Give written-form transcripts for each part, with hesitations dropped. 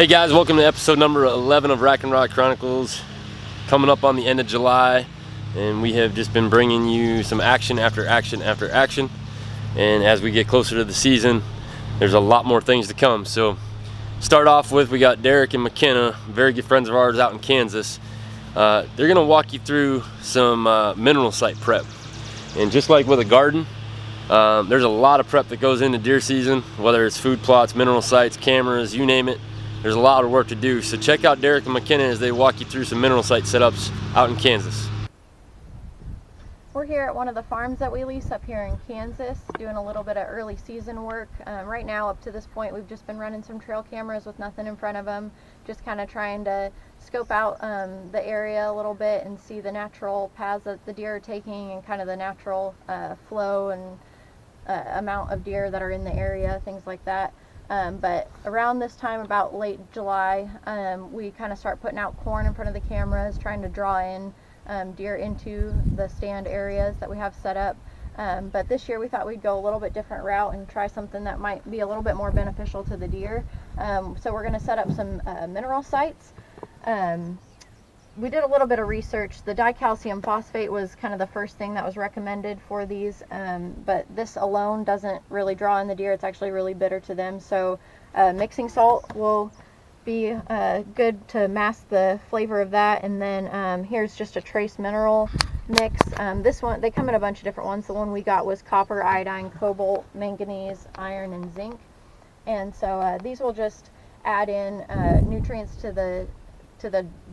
Hey guys, welcome to episode number 11 of Rack and Rock Chronicles. Coming up on the end of July, and we have just been bringing you some action after action after action. And as we get closer to the season, there's a lot more things to come. So start off with, we got Derek and McKenna, very good friends of ours out in Kansas. They're gonna walk you through some mineral site prep. And just like with a garden, there's a lot of prep that goes into deer season, whether it's food plots, mineral sites, cameras, you name it. There's a lot of work to do. So check out Derek and McKenna as they walk you through some mineral site setups out in Kansas. We're here at one of the farms that we lease up here in Kansas, doing a little bit of early season work. Right now, up to this point, we've just been running some trail cameras with nothing in front of them, just kind of trying to scope out the area a little bit and see the natural paths that the deer are taking and kind of the natural flow and amount of deer that are in the area, things like that. But around this time, about late July, we kind of start putting out corn in front of the cameras, trying to draw in deer into the stand areas that we have set up. But this year we thought we'd go a little bit different route and try something that might be a little bit more beneficial to the deer. So we're going to set up some mineral sites. We did a little bit of research. The dicalcium phosphate was kind of the first thing that was recommended for these, but this alone doesn't really draw in the deer. It's actually really bitter to them. So mixing salt will be good to mask the flavor of that. And then here's just a trace mineral mix. This one, they come in a bunch of different ones. The one we got was copper, iodine, cobalt, manganese, iron, and zinc. And so these will just add in nutrients to the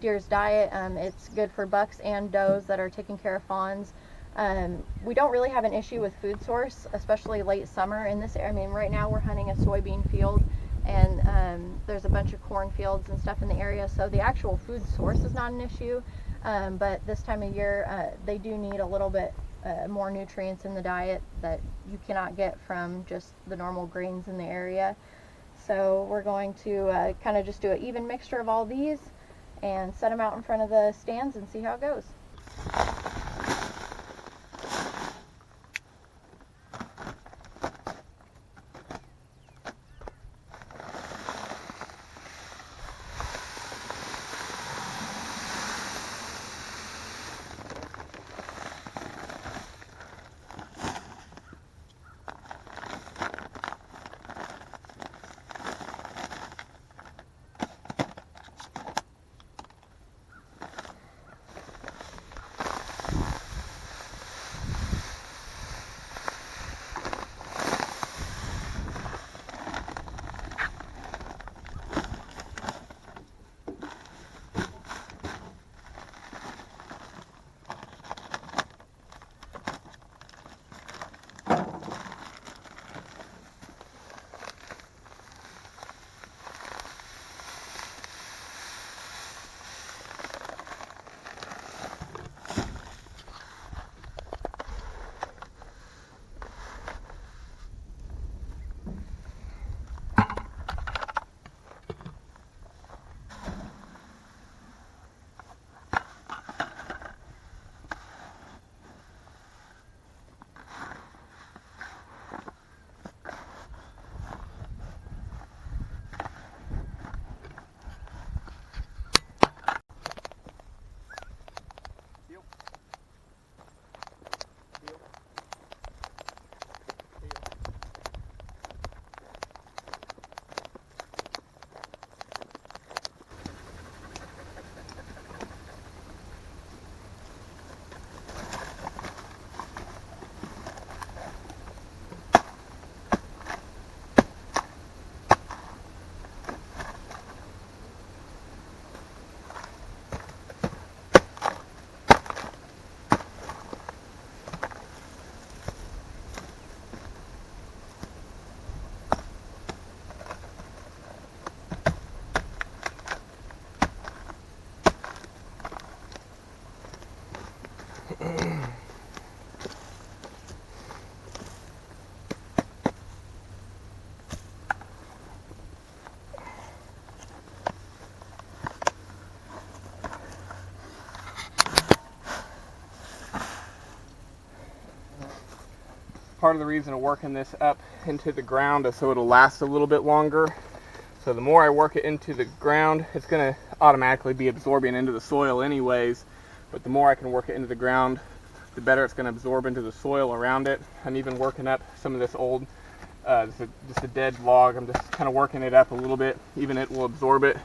deer's diet. It's good for bucks and does that are taking care of fawns. We don't really have an issue with food source, especially late summer in this area. I mean, right now we're hunting a soybean field, and there's a bunch of corn fields and stuff in the area, so the actual food source is not an issue. But this time of year, they do need a little bit more nutrients in the diet that you cannot get from just the normal grains in the area. So we're going to kind of just do an even mixture of all these and set them out in front of the stands and see how it goes. Part of the reason of working this up into the ground is so it'll last a little bit longer. So the more I work it into the ground, it's going to automatically be absorbing into the soil anyways, but the more I can work it into the ground, the better it's going to absorb into the soil around it. I'm even working up some of this old, just a dead log. I'm just kind of working it up a little bit. Even it will absorb it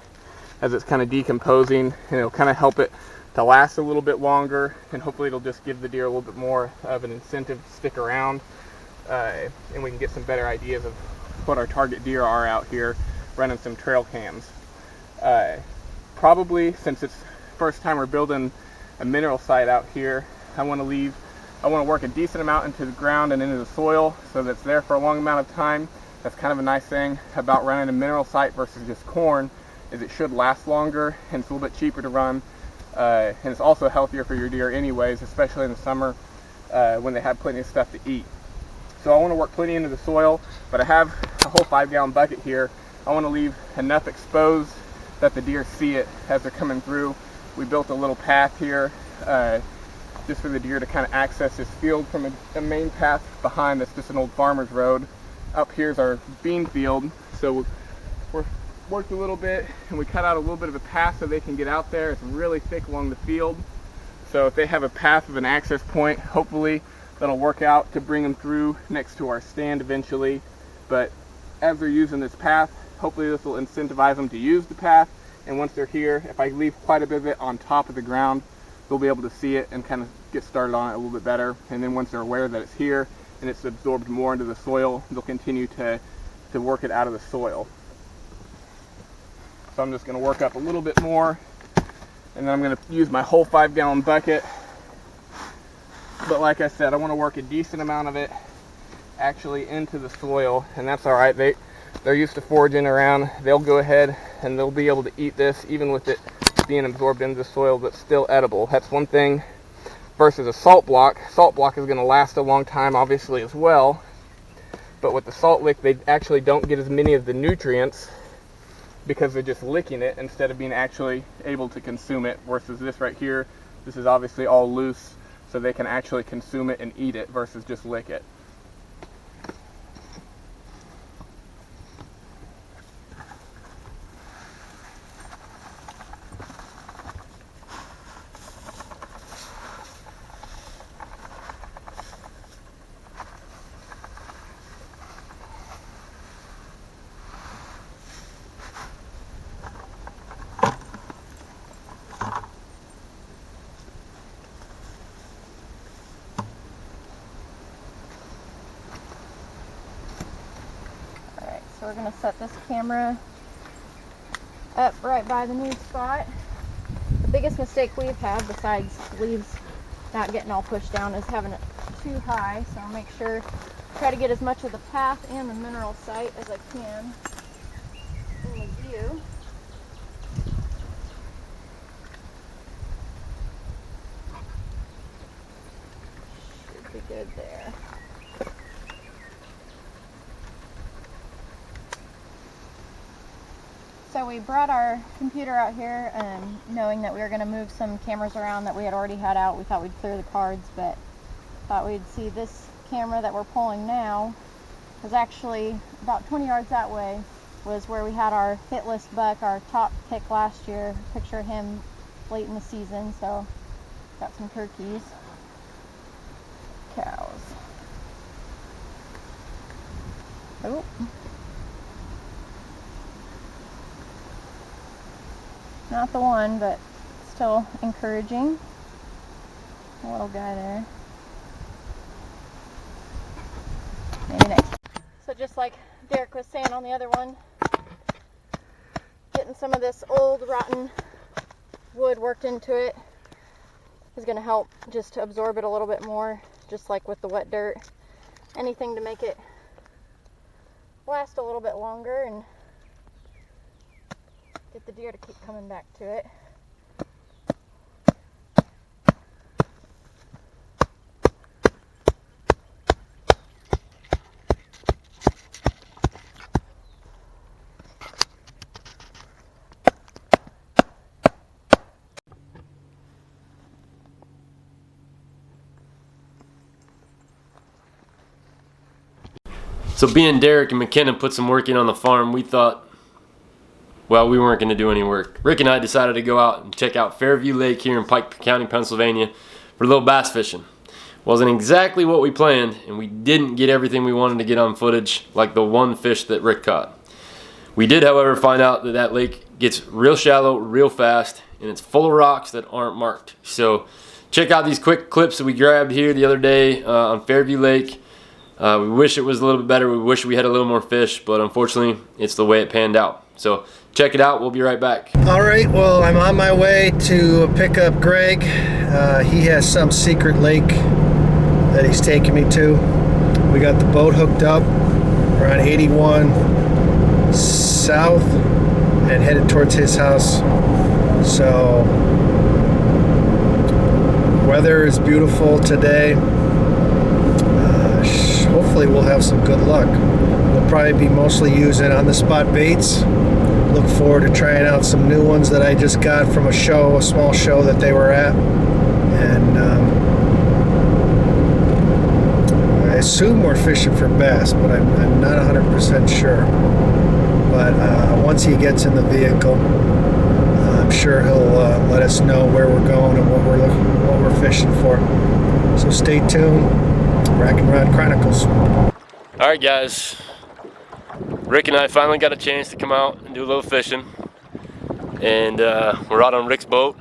as it's kind of decomposing, and it'll kind of help it to last a little bit longer, and hopefully it'll just give the deer a little bit more of an incentive to stick around, and we can get some better ideas of what our target deer are out here running some trail cams. Probably, since it's first time we're building a mineral site out here, I want to work a decent amount into the ground and into the soil so that it's there for a long amount of time. That's kind of a nice thing about running a mineral site versus just corn, is it should last longer, and it's a little bit cheaper to run, and it's also healthier for your deer anyways, especially in the summer when they have plenty of stuff to eat. So I want to work plenty into the soil, but I have a whole 5-gallon bucket here. I want to leave enough exposed that the deer see it as they're coming through. We built a little path here just for the deer to kind of access this field from a main path behind that's just an old farmer's road. Up here's our bean field, so we're worked a little bit and we cut out a little bit of a path so they can get out there. It's really thick along the field, so if they have a path of an access point, hopefully that'll work out to bring them through next to our stand eventually. But as they're using this path, hopefully this will incentivize them to use the path, and once they're here, if I leave quite a bit of it on top of the ground, they'll be able to see it and kind of get started on it a little bit better. And then once they're aware that it's here and it's absorbed more into the soil, they'll continue to work it out of the soil. So I'm just going to work up a little bit more, and then I'm going to use my whole 5-gallon bucket. But like I said, I want to work a decent amount of it actually into the soil, and that's all right. They're used to foraging around. They'll go ahead and they'll be able to eat this even with it being absorbed into the soil, but still edible. That's one thing versus a salt block. Salt block is going to last a long time obviously as well, but with the salt lick they actually don't get as many of the nutrients because they're just licking it instead of being actually able to consume it, versus this right here, this is obviously all loose, so they can actually consume it and eat it versus just lick it. So we're going to set this camera up right by the new spot. The biggest mistake we've had, besides leaves not getting all pushed down, is having it too high. So I'll make sure, try to get as much of the path and the mineral site as I can in the view. Should be good there. So we brought our computer out here knowing that we were going to move some cameras around that we had already had out. We thought we'd clear the cards, but thought we'd see this camera that we're pulling now was actually about 20 yards that way, was where we had our hit list buck, our top pick last year. Picture him late in the season, so got some turkeys, cows. Oh. Not the one, but still encouraging. A little guy there. Maybe next. So just like Derek was saying on the other one, getting some of this old rotten wood worked into it is going to help just to absorb it a little bit more, just like with the wet dirt. Anything to make it last a little bit longer and get the deer to keep coming back to it. So being Derek and McKenna put some work in on the farm, we thought well, we weren't going to do any work. Rick and I decided to go out and check out Fairview Lake here in Pike County, Pennsylvania for a little bass fishing. Wasn't exactly what we planned, and we didn't get everything we wanted to get on footage, like the one fish that Rick caught. We did, however, find out that that lake gets real shallow real fast, and it's full of rocks that aren't marked. So check out these quick clips that we grabbed here the other day on Fairview Lake. We wish it was a little bit better. We wish we had a little more fish, but unfortunately, it's the way it panned out. So check it out. We'll be right back. All right, well, I'm on my way to pick up Greg. He has some secret lake that he's taking me to. We got the boat hooked up. We're on 81 south and headed towards his house. So weather is beautiful today. Hopefully we'll have some good luck. We'll probably be mostly using on-the-spot baits. Look forward to trying out some new ones that I just got from a show, a small show that they were at. And I assume we're fishing for bass, but I'm not 100% sure. But once he gets in the vehicle, I'm sure he'll let us know where we're going and what we're fishing for. So stay tuned. Rack and Rod Chronicles. All right, guys. Rick and I finally got a chance to come out and do a little fishing, and we're out on Rick's boat.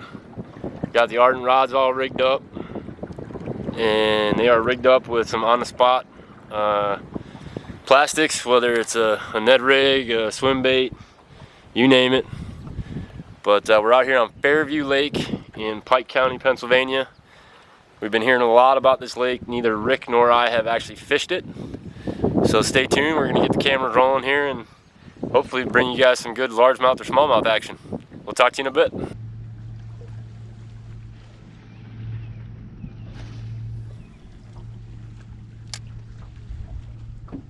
Got the Ardent rods all rigged up, and they are rigged up with some on-the-spot plastics, whether it's a Ned rig, a swim bait, you name it. But we're out here on Fairview Lake in Pike County, Pennsylvania. We've been hearing a lot about this lake. Neither Rick nor I have actually fished it. So stay tuned. We're going to get the cameras rolling here and hopefully bring you guys some good largemouth or smallmouth action. We'll talk to you in a bit.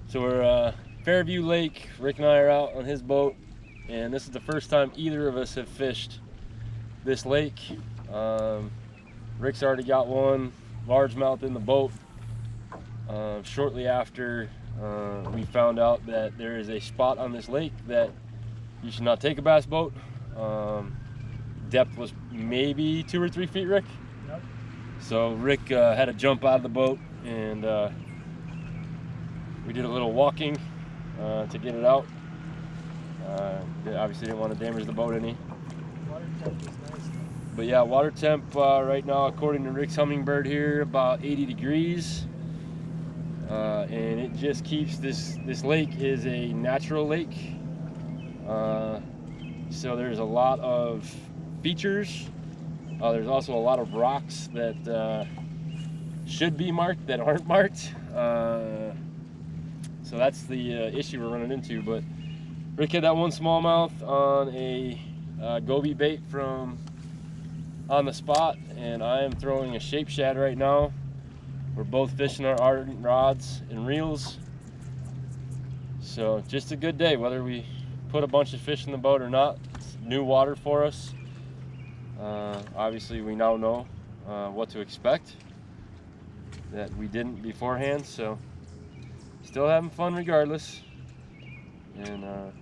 So we're Fairview Lake. Rick and I are out on his boat, and this is the first time either of us have fished this lake. Rick's already got one largemouth in the boat. Shortly after we found out that there is a spot on this lake that you should not take a bass boat. Depth was maybe 2 or 3 feet, Rick? Yep. So Rick had to jump out of the boat, and we did a little walking to get it out. Obviously didn't want to damage the boat any. Water temp is nice. But yeah, water temp right now, according to Rick's Hummingbird here, about 80 degrees. And it just keeps this lake is a natural lake. So there's a lot of features. There's also a lot of rocks that should be marked that aren't marked. So that's the issue we're running into. But Rick had that one smallmouth on a goby bait from On the Spot, and I am throwing a shape shad right now. We're both fishing our Ardent rods and reels. So just a good day, whether we put a bunch of fish in the boat or not. It's new water for us. Obviously we now know what to expect that we didn't beforehand, so still having fun regardless. And a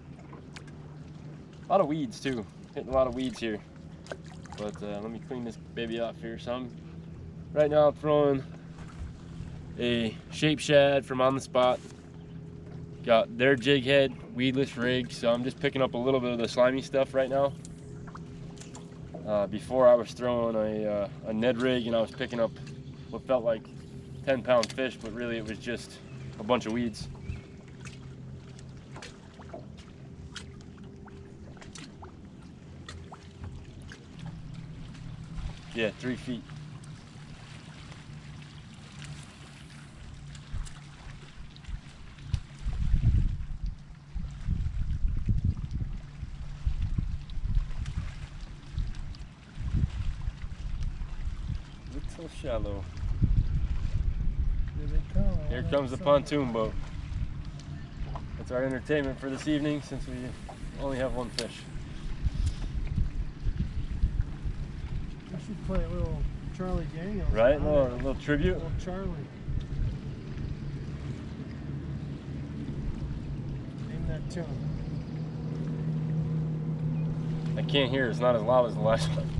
lot of weeds too, hitting a lot of weeds here. But let me clean this baby off here some. Right now I'm throwing a shape shad from On the Spot. Got their jig head, weedless rig, so I'm just picking up a little bit of the slimy stuff right now. Before I was throwing a Ned rig, and I was picking up what felt like 10-pound fish, but really it was just a bunch of weeds. Yeah, 3 feet. Little shallow. Here they come. Here comes the pontoon boat. That's our entertainment for this evening, since we only have one fish. We should play a little Charlie Daniels. Right? A little tribute. Little Charlie. Name that tune. I can't hear. It's not as loud as the last one.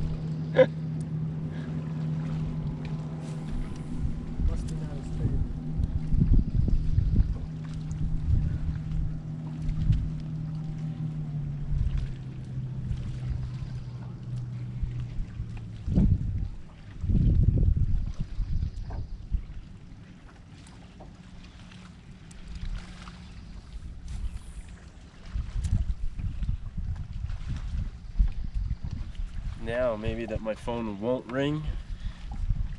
Must be not as stable. Now, maybe that my phone won't ring,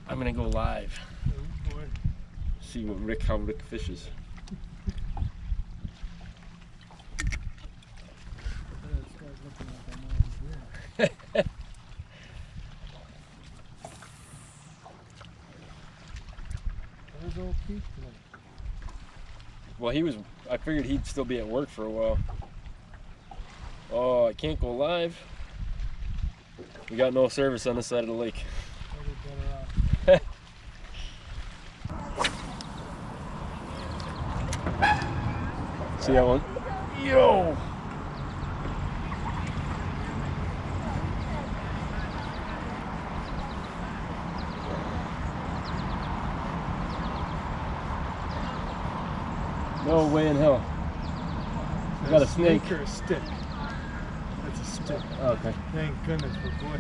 I'm gonna go live. Oh boy. See how Rick fishes. Where's old Pete today? Well, I figured he'd still be at work for a while. Oh, I can't go live. We got no service on this side of the lake. Probably better off. See that one? Yo! No way in hell. Is got that a snake. or a stick? That's a stick. Oh, okay. Thank goodness for boy.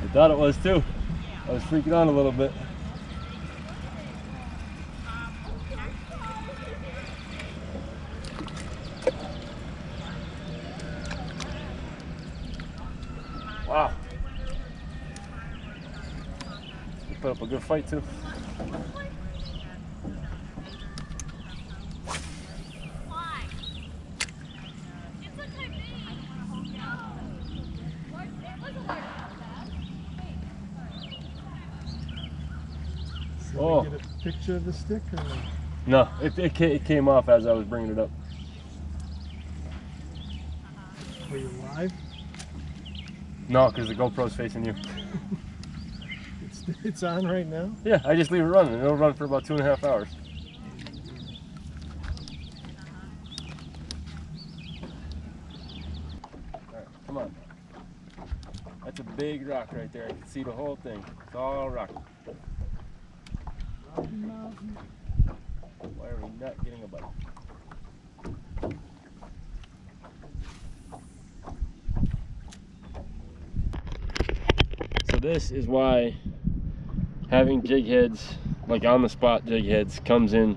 I thought it was too. I was freaking out a little bit. Wow. You put up a good fight too. Did Oh. we get a picture of the stick or No, it came off as I was bringing it up. were you live? No, because the GoPro's facing you. It's on right now? Yeah, I just leave it running. It'll run for about 2.5 hours. Alright, come on. That's a big rock right there. I can see the whole thing. It's all rock. Why are we not getting a bite? So this is why having jig heads, like on the spot jig heads, comes in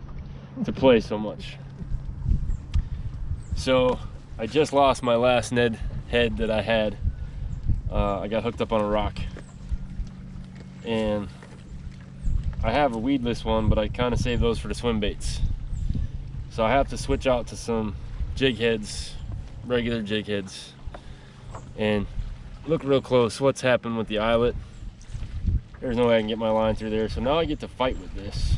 to play so much. So I just lost my last Ned head that I had. I got hooked up on a rock, and I have a weedless one, but I kind of save those for the swim baits. So I have to switch out to some jig heads, regular jig heads, and look real close what's happened with the eyelet. There's no way I can get my line through there, so now I get to fight with this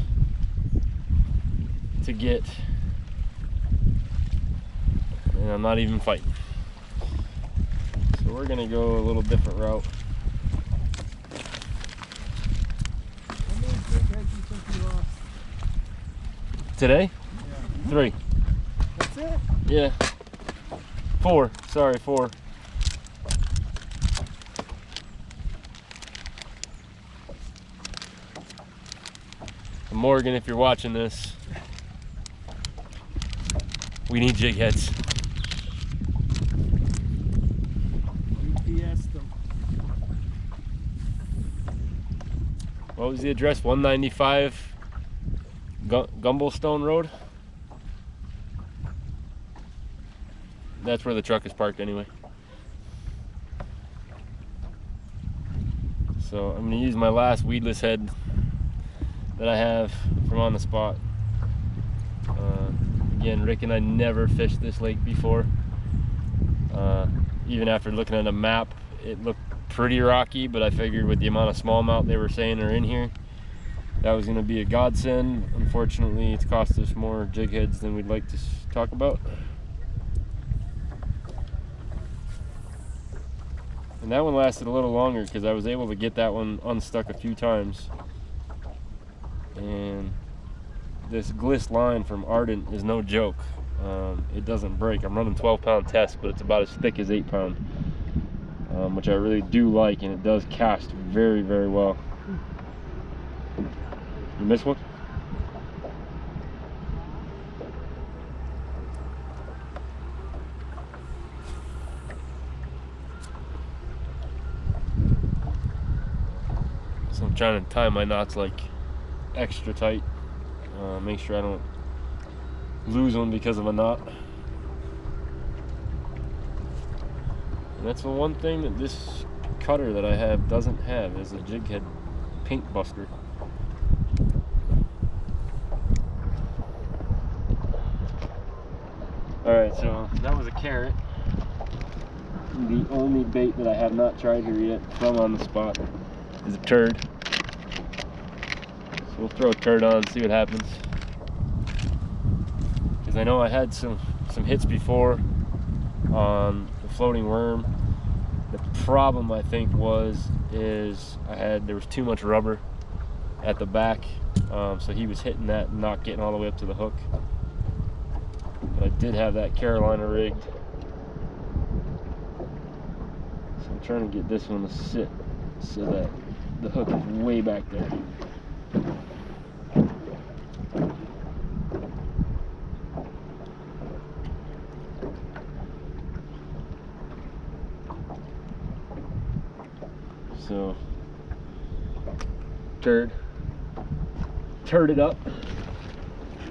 to get, and I'm not even fighting. So we're gonna go a little different route. How many big heads you think you lost? Today? Yeah. 3. That's it? Yeah. 4. Sorry, 4. Morgan, if you're watching this, we need jig heads. UPS them. What was the address? 195 Gumblestone Road? That's where the truck is parked anyway. So I'm gonna use my last weedless head that I have from on the spot. Again, Rick and I never fished this lake before. Even after looking at a map, it looked pretty rocky, but I figured with the amount of smallmouth they were saying are in here, that was gonna be a godsend. Unfortunately, it's cost us more jig heads than we'd like to talk about. And that one lasted a little longer because I was able to get that one unstuck a few times. And this Gliss line from Ardent is no joke. it doesn't break. I'm running 12-pound test, but it's about as thick as 8-pound, which I really do like, and it does cast very, very well. You missed one? So I'm trying to tie my knots like extra tight, make sure I don't lose one because of a knot. And that's the one thing that this cutter that I have doesn't have, is a jig head paint buster. Alright, so that was a carrot. The only bait that I have not tried here yet from on the spot is a turd. So we'll throw a turd on and see what happens. Because I know I had some hits before on the floating worm. The problem I think is there was too much rubber at the back, so he was hitting that and not getting all the way up to the hook. But I did have that Carolina rigged, so I'm trying to get this one to sit so that the hook is way back there. So, turd it up.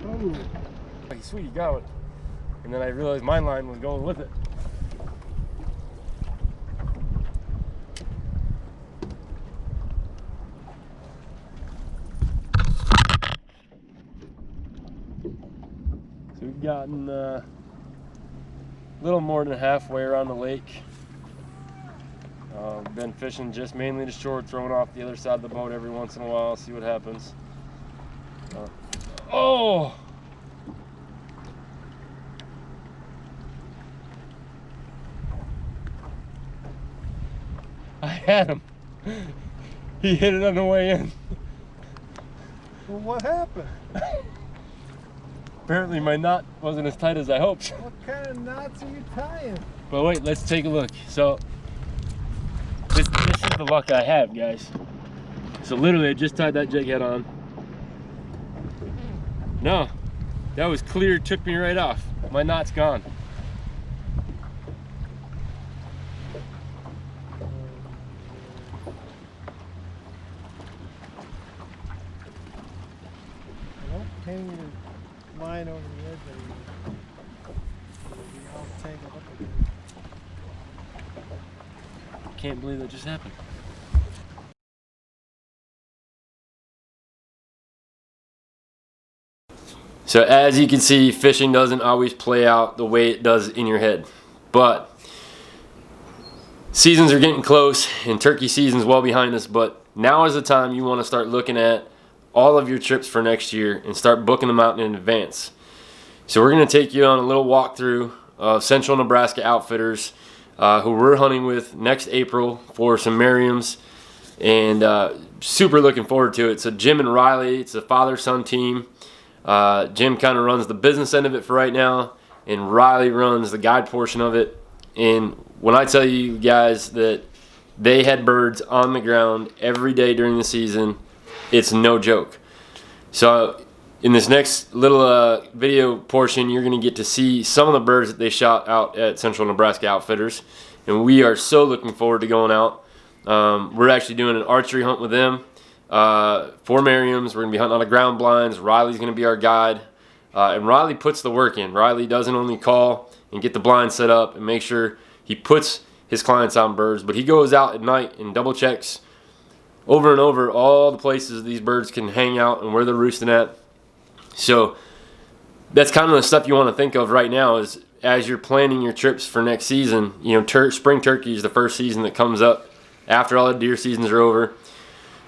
Oh, sweet, you got it. And then I realized my line was going with it. So we've gotten a little more than halfway around the lake. Been fishing just mainly to shore, throwing off the other side of the boat every once in a while, see what happens. Oh! I had him. He hit it on the way in. Well, what happened? Apparently my knot wasn't as tight as I hoped. What kind of knots are you tying? But wait, let's take a look. So this is the luck I have, guys. So literally I just tied that jig head on. No, that was clear, took me right off. My knot's gone. Don't hang your line over the edge of it. You'll be all tangled up again. Can't believe that just happened. So as you can see, fishing doesn't always play out the way it does in your head. But seasons are getting close and turkey season's well behind us, but now is the time you want to start looking at all of your trips for next year and start booking them out in advance. So we're going to take you on a little walkthrough of Central Nebraska Outfitters, who we're hunting with next April for some Merriams, and super looking forward to it. So Jim and Riley, it's a father-son team. Jim kind of runs the business end of it for right now, and Riley runs the guide portion of it. And when I tell you guys that they had birds on the ground every day during the season, it's no joke. So in this next little video portion, you're going to get to see some of the birds that they shot out at Central Nebraska Outfitters, and we are so looking forward to going out. We're actually doing an archery hunt with them for Merriams. We're going to be hunting on the ground blinds. Riley's going to be our guide, and Riley puts the work in. Riley doesn't only call and get the blind set up and make sure he puts his clients on birds, but he goes out at night and double checks over and over all the places these birds can hang out and where they're roosting at. So that's kind of the stuff you want to think of right now is as you're planning your trips for next season. You know, spring turkey is the first season that comes up after all the deer seasons are over.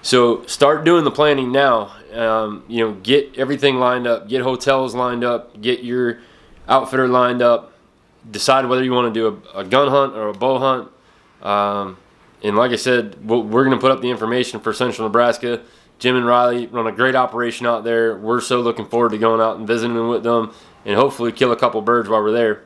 So start doing the planning now. You know, get everything lined up, get hotels lined up, get your outfitter lined up, decide whether you want to do a gun hunt or a bow hunt. And like I said, we're going to put up the information for Central Nebraska Jim and Riley run a great operation out there. We're so looking forward to going out and visiting with them and hopefully kill a couple birds while we're there.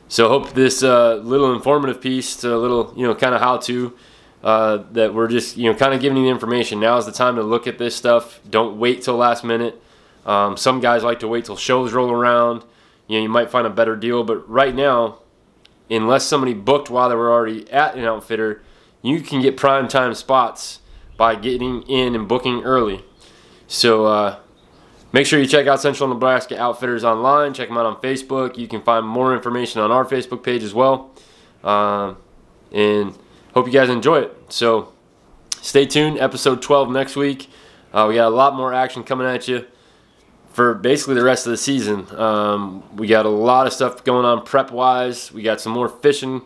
So hope this little informative piece, to a little, kind of how-to, that we're just, kind of giving you the information. Now is the time to look at this stuff. Don't wait till last minute. Some guys like to wait till shows roll around. You might find a better deal, but right now, unless somebody booked while they were already at an outfitter, you can get prime time spots by getting in and booking early. So make sure you check out Central Nebraska Outfitters online. Check them out on Facebook. You can find more information on our Facebook page as well. And hope you guys enjoy it. So stay tuned. Episode 12 next week. We got a lot more action coming at you for basically the rest of the season. We got a lot of stuff going on prep-wise. We got some more fishing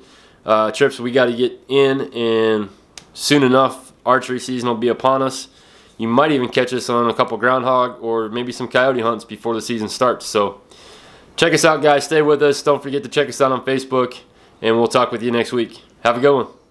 trips we got to get in, and soon enough, archery season will be upon us. You might even catch us on a couple groundhog or maybe some coyote hunts before the season starts. So check us out, guys. Stay with us. Don't forget to check us out on Facebook, and we'll talk with you next week. Have a good one.